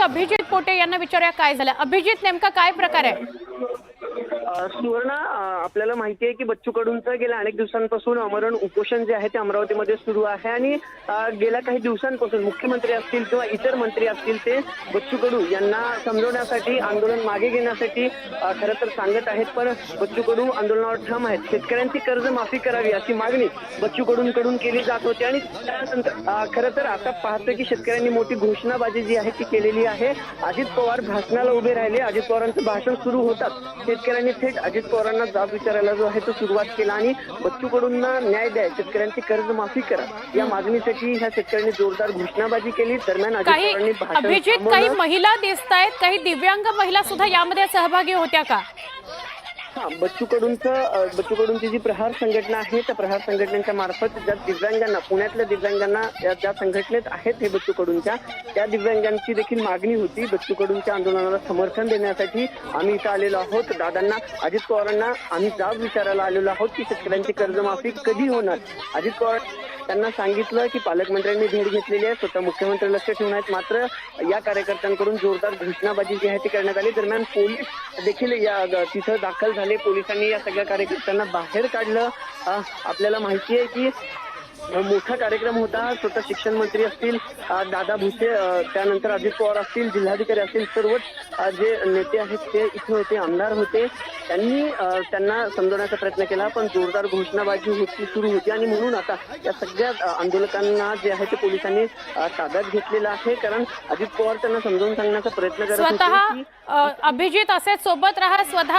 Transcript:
अभिजित पोटे यांना विचारूया काय झालं। अभिजित, नेमका काय प्रकार आहे? सुवर्णा, आपल्याला माहिती आहे की बच्चू कडूंचं गेल्या अनेक दिवसांपासून आमरण उपोषण जे आहे ते अमरावतीमध्ये सुरू आहे आणि गेल्या काही दिवसांपासून मुख्यमंत्री असतील किंवा इतर मंत्री असतील ते बच्चू कडू यांना समजवण्यासाठी, आंदोलन मागे घेण्यासाठी खरं तर सांगत आहेत, पण बच्चू कडू आंदोलनावर ठाम आहेत। शेतकऱ्यांची कर्ज माफी करावी अशी मागणी बच्चू कडूंकडून केली जात होती आणि त्यानंतर खरं तर आता पाहतोय की शेतकऱ्यांनी मोठी घोषणाबाजी जी आहे ती केलेली आहे। अजित पवार भाषणाला उभे राहिले, अजित पवारांचं भाषण सुरू होतात शेतकऱ्यांनी थेट अजित पवारांना जाब विचारायला जो आहे तो सुरुवात केला आणि बच्चू कडूंना न्याय द्या, शेतकऱ्यांची कर्ज माफी करा या मागणीसाठी ह्या शेतकऱ्यांनी जोरदार घोषणाबाजी केली। दरम्यान अजित पवारांनी भाषण अभिजित, काही महिला दिसत आहेत, काही दिव्यांग महिला सुद्धा यामध्ये सहभागी होत्या का? बच्चू कडूंची जी प्रहार संघटना आहे त्या प्रहार संघटनेच्या मार्फत ज्या दिव्यांगांना, पुण्यातल्या दिव्यांगांना ज्या संघटनेत आहेत हे बच्चू कडूंच्या, त्या दिव्यांगांची देखील मागणी होती। बच्चू कडूंच्या आंदोलनाला समर्थन देण्यासाठी आम्ही इथं आलेलो आहोत। दादांना, अजित पवारांना आम्ही जाब विचारायला आलेलो आहोत की शेतकऱ्यांची कर्जमाफी कधी होणार। अजित पवार त्यांना सांगितलं की पालकमंत्र्यांनी भेट घेतलेली आहे, स्वतः मुख्यमंत्री लक्ष ठेवून आहेत, मात्र या कार्यकर्त्यांकडून जोरदार घोषणाबाजी जी आहे ती करण्यात आली। दरम्यान पोलीस देखील या तिथं दाखल झाले, पोलिसांनी या सगळ्या कार्यकर्त्यांना बाहेर काढलं। आपल्याला माहिती आहे की मोठा कार्यक्रम होता, स्वतः शिक्षण मंत्री असतील दादा भुसे, त्यानंतर अजित पवार असतील, जिल्हाधिकारी असतील, सर्वच जे नेते आहेत ते इथे होते, आमदार होते। त्यांना समजवण्याचा प्रयत्न केला, पण जोरदार घोषणाबाजी सुरू होती आणि म्हणून आता या सगळ्या आंदोलकांना जे आहे ते पोलिसांनी ताब्यात घेतलेलं आहे, कारण अजित पवार त्यांना समजावून सांगण्याचा प्रयत्न करत होते की अभिजित असेच सोबत राहा, स्वतः